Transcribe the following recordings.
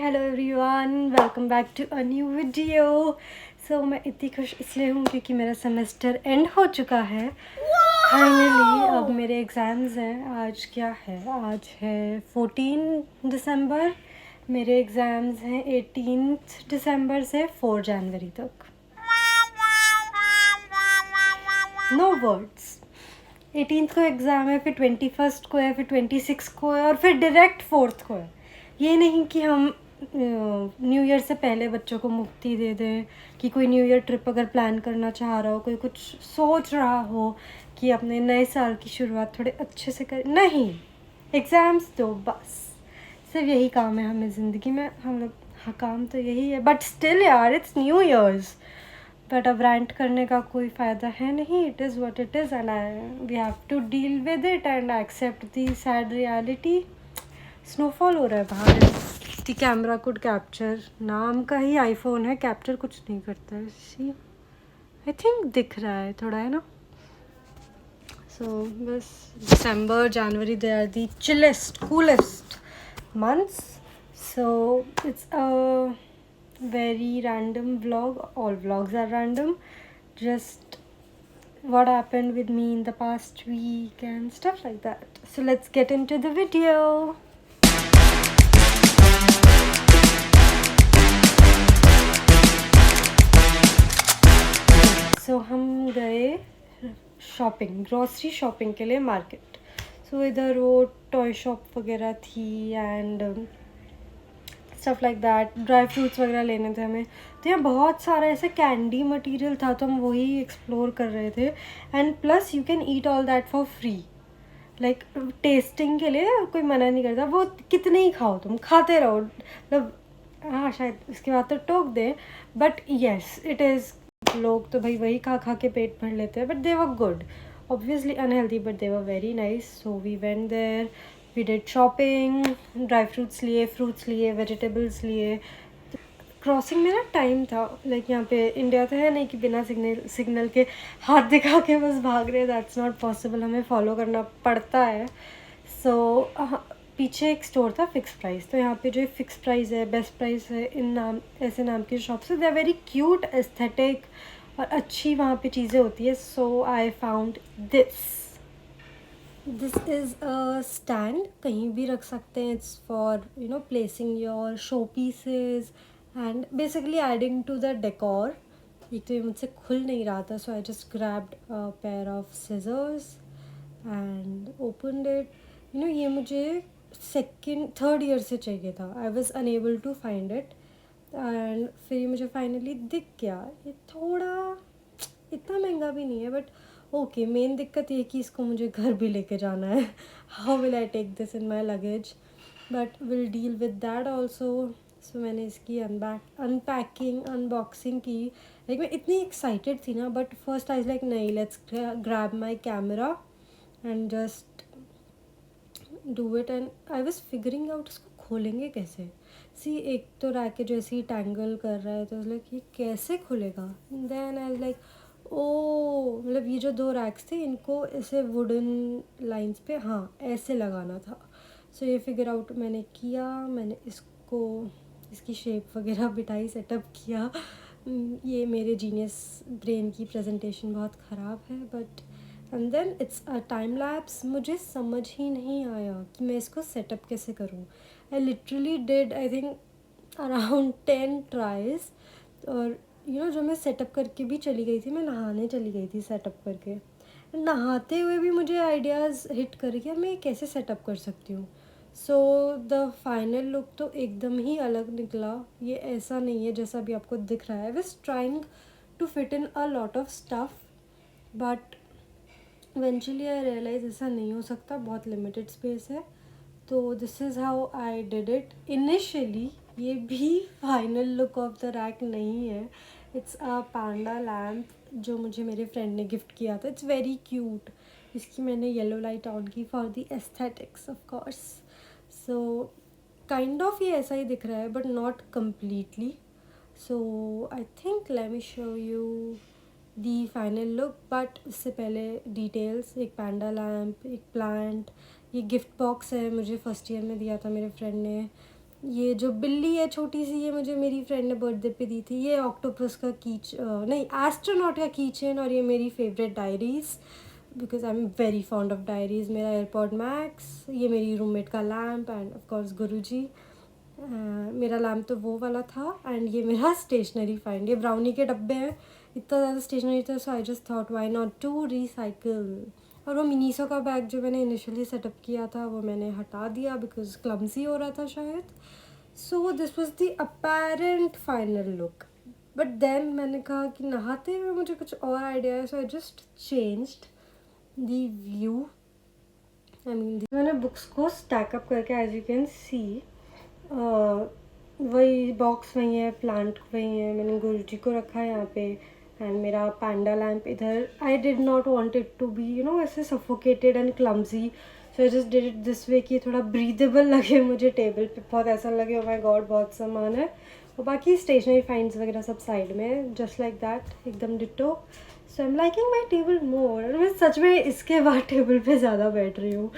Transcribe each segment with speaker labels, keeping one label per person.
Speaker 1: Hello everyone, welcome back to a new video. So मैं इतनी खुश इसलिए हूँ क्योंकि मेरा सेमेस्टर एंड हो चुका है फाइनली। अब मेरे एग्ज़ाम्स हैं। आज क्या है? आज है 14 दिसंबर। मेरे एग्ज़ाम्स हैं 18 दिसंबर से 4 जनवरी तक। No words. 18 को एग्ज़ाम है, फिर 21 को है, फिर 26 को है और फिर डायरेक्ट 4 को है। ये नहीं कि हम न्यू ईयर से पहले बच्चों को मुक्ति दे दें कि कोई न्यू ईयर ट्रिप अगर प्लान करना चाह रहा हो, कोई कुछ सोच रहा हो कि अपने नए साल की शुरुआत थोड़े अच्छे से करें। नहीं, एग्ज़ाम्स दो बस। सिर्फ यही काम है हमें ज़िंदगी में। हम लोग, हाँ, काम तो यही है, बट स्टिल यार, इट्स न्यू ईयर्स। बट अब रैंट करने का कोई फ़ायदा है नहीं। It is what it is and we have to deal with it and accept the sad reality. Snowfall हो रहा है बाहर। दी कैमरा कुड कैप्चर, नाम का ही आईफोन है, कैप्चर कुछ नहीं करता है। सी, आई थिंक दिख रहा है थोड़ा, है ना? सो बस December January they are the chillest coolest months. So it's a very random vlog. All vlogs are random. Just what happened with me in the past week and stuff like that. So let's get into the video. So हम गए shopping, grocery shopping के लिए market. सो इधर वो toy shop वगैरह थी and stuff like that. Dry fruits वगैरह लेने थे हमें। तो यहाँ बहुत सारा ऐसे कैंडी मटेरियल था, तो हम वही एक्सप्लोर कर रहे थे। And plus you can eat all that for free, like testing के लिए कोई मना नहीं करता। वो कितने ही खाओ, तुम खाते रहो। मतलब हाँ, शायद इसके बाद तो टोक दें, बट येस इट इज़। लोग तो भाई वही खा खा के पेट भर लेते हैं, but they were good. Obviously unhealthy, but they were very nice. So we went there, we did shopping, dry fruits लिए, फ्रूट्स लिए, वेजिटेबल्स लिए। क्रॉसिंग में ना टाइम था, लाइक यहाँ पे इंडिया तो है नहीं कि बिना सिग्नल के हाथ दिखा के बस भाग रहे। दैट्स नॉट पॉसिबल, हमें फॉलो करना पड़ता है। सो पीछे एक स्टोर था फिक्स प्राइस। तो यहाँ पे जो फिक्स प्राइस है, बेस्ट प्राइस है, इन नाम ऐसे नाम की शॉप से, they are very cute, aesthetic और अच्छी वहाँ पे चीज़ें होती है। So I found this is a stand, कहीं भी रख सकते हैं। It's for placing your show pieces and basically adding to the decor. एक तो ये मुझसे खुल नहीं रहा था, so I just grabbed a pair of scissors and opened it. ये मुझे थर्ड ईयर से चाहिए था। I was unable to find it and फिर ये मुझे फाइनली दिख गया। ये थोड़ा इतना महंगा भी नहीं है, बट ओके। मेन दिक्कत ये कि इसको मुझे घर भी लेके जाना है। How will I take this in my luggage? But will deal with that also. So मैंने इसकी अनपैकिंग, अनबॉक्सिंग की। लाइक मैं इतनी एक्साइटेड थी ना, बट फर्स्ट आई लाइक नहीं, let's grab my camera and just do it. And I was figuring out इसको खोलेंगे कैसे। सी, एक तो रैकेट जैसे ही टैंगल कर रहा है, तो लाइक ये कैसे खुलेगा। देन आई लाइक ओ, मतलब ये जो दो रैक्स थे, इनको ऐसे वुडन लाइंस पे, हाँ, ऐसे लगाना था। सो ये फिगर आउट मैंने किया। मैंने इसको, इसकी शेप वगैरह बिठाई, सेटअप किया। ये मेरे जीनियस ब्रेन की प्रेजेंटेशन बहुत ख़राब है, but and then it's a time lapse. मुझे समझ ही नहीं आया कि मैं इसको सेटअप कैसे करूँ। I literally did, I think around 10 tries. और जो मैं सेटअप करके भी चली गई थी, मैं नहाने चली गई थी सेटअप करके। नहाते हुए भी मुझे आइडियाज़ हिट कर गया मैं कैसे सेटअप कर सकती हूँ। सो द फाइनल लुक तो एकदम ही अलग निकला। ये ऐसा नहीं है जैसा भी आपको दिख रहा है। I was trying to fit in a lot of stuff, but eventually I realise ऐसा नहीं हो सकता, बहुत लिमिटेड स्पेस है। तो this is how I did it initially. ये भी final look of the rack नहीं है। इट्स अ पांडा लैम्प जो मुझे मेरे फ्रेंड ने गिफ्ट किया था। It's very cute. इसकी मैंने येलो लाइट ऑन की for the aesthetics of course. So kind of ये ऐसा ही दिख रहा है, but not completely. So I think let me show you the final look. But इससे पहले डिटेल्स, एक पैंडा लैम्प, एक प्लांट, ये गिफ्ट बॉक्स है, मुझे फर्स्ट ईयर में दिया था मेरे फ्रेंड ने। ये जो बिल्ली है छोटी सी, ये मुझे मेरी फ्रेंड ने बर्थडे पे दी थी। ये ऑक्टोपस का नहीं, एस्ट्रोनॉट का की चेन। और ये मेरी favourite diaries, because I am very fond of diaries. मेरा एयरपॉड मैक्स, ये मेरी रूममेट का लैम्प, एंड ऑफ कोर्स गुरुजी। मेरा लैम्प तो वो वाला था। एंड ये मेरा स्टेशनरी फाइंड, ये ब्राउनी के डब्बे हैं। इतना ज़्यादा स्टेशनरी था, so I just thought why not to recycle. और वो मिनीसो का बैग जो मैंने इनिशियली सेटअप किया था, वो मैंने हटा दिया बिकॉज क्लमसी हो रहा था शायद। So this was the apparent final look. But then मैंने कहा कि नहाते हुए मुझे कुछ और आइडिया है, so I just changed the view. I mean मैंने बुक्स को स्टैकअप करके, एज यू कैन सी, वही बॉक्स वही है, प्लांट वही है, मैंने गुरुजी को रखा है यहाँ पे। एंड मेरा पैंडा लैम्प इधर। I did not want it to be ऐसे suffocated and clumsy, so I just did it this way कि थोड़ा ब्रीदेबल लगे मुझे टेबल पे, बहुत ऐसा लगे ओ माय गॉड बहुत सामान है। और बाकी स्टेशनरी फाइंड्स वगैरह सब साइड में, जस्ट लाइक दैट, एकदम ditto. So I am liking my table more. मैं सच में इसके बाद टेबल पे ज़्यादा बैठ रही हूँ।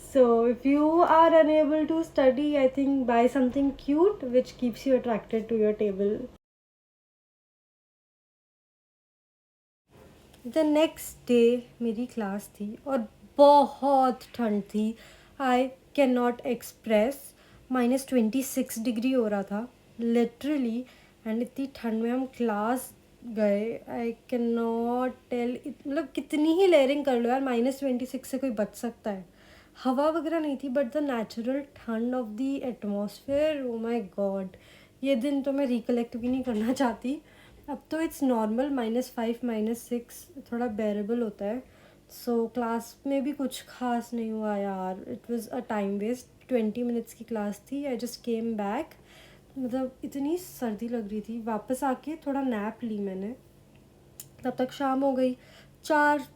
Speaker 1: So if you are unable to study, I think buy something cute which keeps you attracted to your table. The next day मेरी क्लास थी और बहुत ठंड थी। I cannot express, -26 डिग्री हो रहा था लिटरली। एंड इतनी ठंड में हम क्लास गए। आई कैन नॉट टेल, मतलब कितनी ही लेयरिंग कर लो यार, -26 से कोई बच सकता है। हवा वगैरह नहीं थी, बट द नेचुरल ठंड of the atmosphere, oh my God. ये दिन तो मैं रिकलेक्ट भी नहीं करना चाहती। अब तो इट्स नॉर्मल, -5 -6 थोड़ा बेरेबल होता है। सो क्लास में भी कुछ खास नहीं हुआ यार। It was a time waste. 20 minutes की क्लास थी। आई जस्ट केम बैक, मतलब इतनी सर्दी लग रही थी। वापस आके थोड़ा नैप ली मैंने, तब तक शाम हो गई। 4,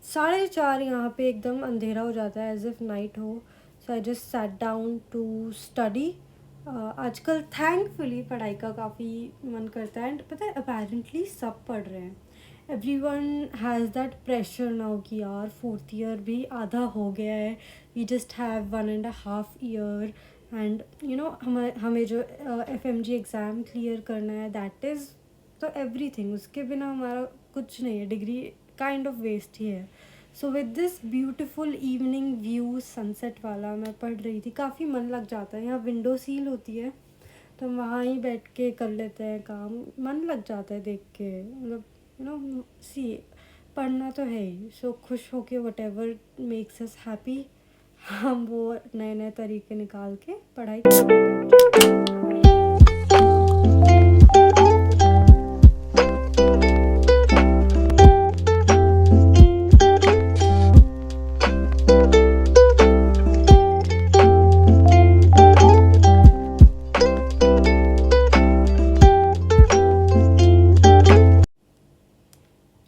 Speaker 1: 4:30 यहाँ पे एकदम अंधेरा हो जाता है, एज इफ़ नाइट हो। So I just sat down to study. आजकल थैंकफुली पढ़ाई का काफ़ी मन करता है। एंड पता है, अपेरेंटली सब पढ़ रहे हैं। Everyone has that pressure now कि यार 4th ईयर भी आधा हो गया है, we just have 1.5 year. And हमें जो FMG एग्ज़ाम क्लियर करना है, दैट इज़ तो एवरीथिंग। उसके बिना हमारा कुछ नहीं है, डिग्री काइंड ऑफ वेस्ट ही है। So with this beautiful evening view sunset वाला, मैं पढ़ रही थी। काफ़ी मन लग जाता है, यहाँ विंडो सील होती है तो हम वहाँ ही बैठ के कर लेते हैं काम। मन लग जाता है देख के, मतलब सी, पढ़ना तो है ही। सो खुश हो के what ever makes us happy, हम वो नए नए तरीके निकाल के पढ़ाई करते हैं।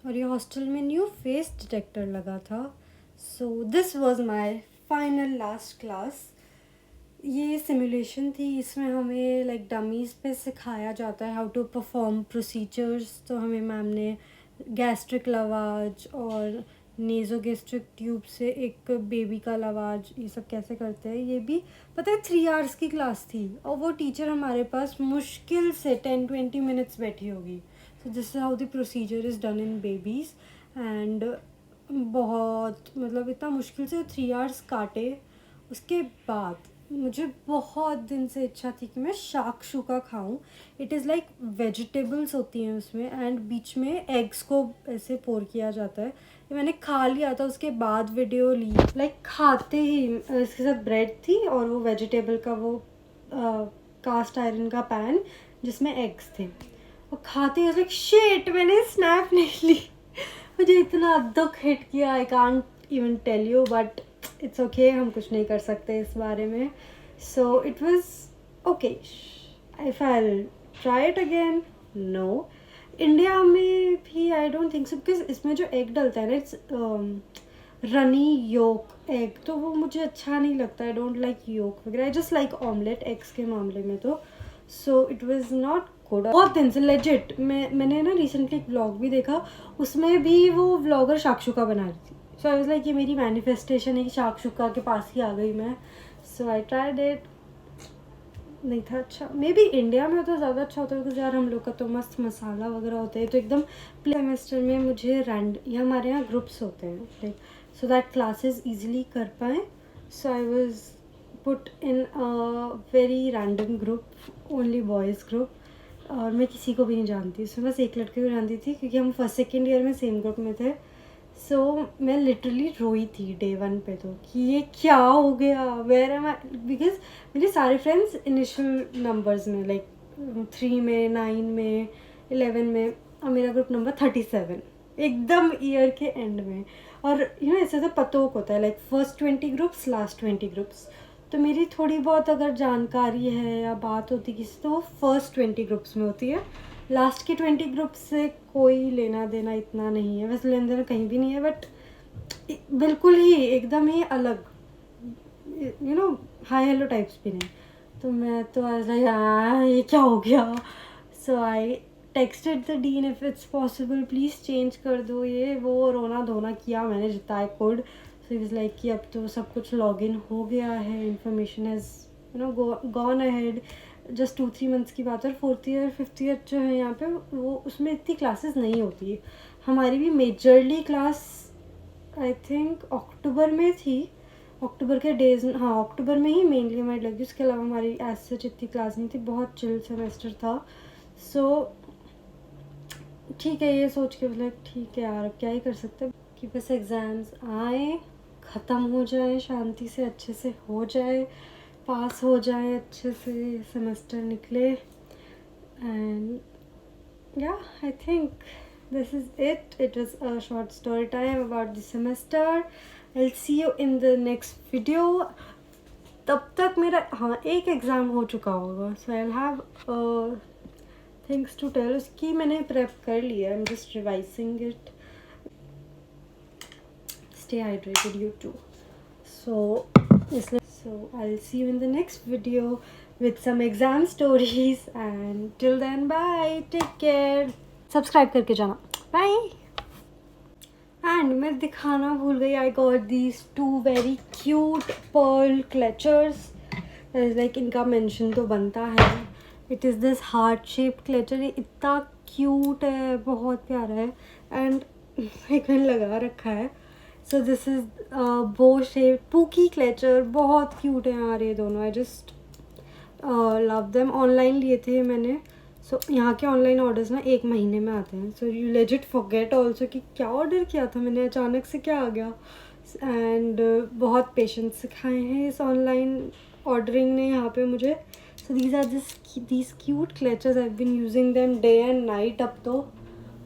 Speaker 1: और ये हॉस्टल में न्यू फेस डिटेक्टर लगा था। So this was my final last class. ये सिमुलेशन थी, इसमें हमें लाइक डमीज़ पे सिखाया जाता है हाउ टू परफॉर्म प्रोसीजर्स। तो हमें मैम ने गैस्ट्रिक लवाज और नेज़ोगैस्ट्रिक ट्यूब से एक बेबी का लवाज, ये सब कैसे करते हैं ये भी पता है। 3 आवर्स की क्लास थी और वो टीचर हमारे पास मुश्किल से 10-20 मिनट्स बैठी होगी। So this is how the procedure is done in babies. And बहुत, मतलब इतना मुश्किल से 3 आवर्स काटे। उसके बाद मुझे बहुत दिन से इच्छा थी कि मैं शाकशुका खाऊं। इट इज़ लाइक वेजिटेबल्स होती हैं उसमें, एंड बीच में एग्स को ऐसे पोर किया जाता है। ये मैंने खा लिया था, उसके बाद वीडियो ली। लाइक खाते ही इसके साथ ब्रेड थी और वो वेजिटेबल का वो कास्ट आयरन का पैन जिसमें एग्स थे, और खाते ही लाइक शिट, मैंने स्नैप नहीं ली। मुझे इतना दुख हिट किया, I can't even tell you, but it's okay, हम कुछ नहीं कर सकते इस बारे में। So it was okay. If I try it again, no. India में भी I don't think so, because इसमें जो एग डलता है ना, इट्स रनी योक एग, तो वो मुझे अच्छा नहीं लगता। आई डोंट लाइक योक वगैरह, I just like omelette eggs के मामले में तो। सो इट वॉज नॉट गुड। बहुत दिन से लेजिट मैंने ना रिसेंटली एक व्लॉग भी देखा, उसमें भी वो व्लॉगर शाकशुका बना रही थी। सो आई वाज लाइक, ये मेरी मैनिफेस्टेशन है कि शाकशुका के पास ही आ गई मैं। सो आई ट्राइड इट, नहीं था अच्छा। मे बी इंडिया में तो ज़्यादा अच्छा होता है, बिकॉज यार हम लोग का तो मस्त मसाला वगैरह होता है, तो एकदम सेमेस्टर में मुझे ये हमारे यहाँ ग्रुप्स होते हैं like, so that classes easily कर पाएँ। So I was put in a very random group, only boys group, और मैं किसी को भी नहीं जानती, उसमें बस एक लड़के को जानती थी क्योंकि हम फर्स्ट सेकेंड ईयर में सेम ग्रुप में थे। सो मैं लिटरली रोई थी डे वन पे तो, कि ये क्या हो गया, वेयर एम आई, बिकॉज मेरे सारे फ्रेंड्स इनिशियल नंबर्स में लाइक 3 में, 9 में, 11 में, और मेरा ग्रुप नंबर 37 एकदम ईयर के एंड में। और ऐसे तो पतोक होता है like first 20 groups, last 20 groups, तो मेरी थोड़ी बहुत अगर जानकारी है या बात होती किसी, तो वो फर्स्ट 20 ग्रुप्स में होती है। लास्ट के 20 ग्रुप से कोई लेना देना इतना नहीं है, वैसे लेना देना कहीं भी नहीं है, बट बिल्कुल ही एकदम ही अलग, हाई हेलो टाइप्स भी नहीं। तो मैं तो ऐसा ये क्या हो गया। So I texted the dean, if it's possible please change कर दो ये वो, रोना धोना किया मैंने जितना I could. So it was like कि अब तो सब कुछ लॉग इन हो गया है, information has gone ahead. Just 2-3 months की बात है। 4th ईयर 5th ईयर जो है यहाँ पे, वो उसमें इतनी क्लासेस नहीं होती है। हमारी भी मेजरली क्लास आई थिंक अक्टूबर में थी, अक्टूबर के डेज, हाँ अक्टूबर में ही मेनली हमारी लगी, उसके अलावा हमारी एज सच इतनी क्लास नहीं थी, बहुत चिल सेमेस्टर था। सो ठीक है, ये सोच के मतलब ठीक है यार अब क्या ही कर सकते हैं, कि बस एग्ज़ाम्स आए, ख़त्म हो जाए शांति से, अच्छे से हो जाए, पास हो जाए अच्छे से, सेमेस्टर निकले। And yeah, I think this is it. It was a short story time about the semester. I'll see you in the next video. तब तक मेरा एक एग्ज़ाम हो चुका होगा, so I'll have things to tell. उसकी मैंने prep कर लिया, I'm just revising it. Stay hydrated you too. So I'll see you in the next video with some exam stories, and till then bye, take care, subscribe करके जाना, bye. And मैं दिखाना भूल गई, I got these 2 very cute pearl clutchers. Like इनका mention तो बनता है, it is this heart shaped clutcher, ये इतना cute है, बहुत प्यारा है, and एक मैंने लगा रखा है। सो दिस इज़ बो शेप्ड पूकी क्लेचर, बहुत क्यूट है यार ये दोनों, I just love them. Online लिए थे मैंने, सो यहाँ के ऑनलाइन ऑर्डर्स ना 1 महीने में आते हैं, so you legit forget also कि क्या ऑर्डर किया था मैंने, अचानक से क्या आ गया। एंड बहुत पेशेंस सिखाए हैं इस ऑनलाइन ऑर्डरिंग ने यहाँ पे मुझे। So these are these cute clutchers, I have been using them day and night, अब तो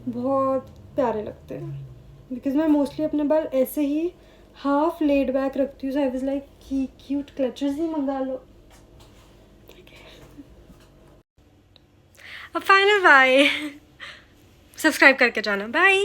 Speaker 1: बहुत प्यारे लगते हैं, बिकॉज मैं मोस्टली अपने बाल ऐसे ही हाफ लेड बैक रखती हूँ, सो आई वाज लाइक कि क्यूट क्लचर्स ही मंगा लो। अब फाइनल बाय, सब्सक्राइब करके जाना, बाय।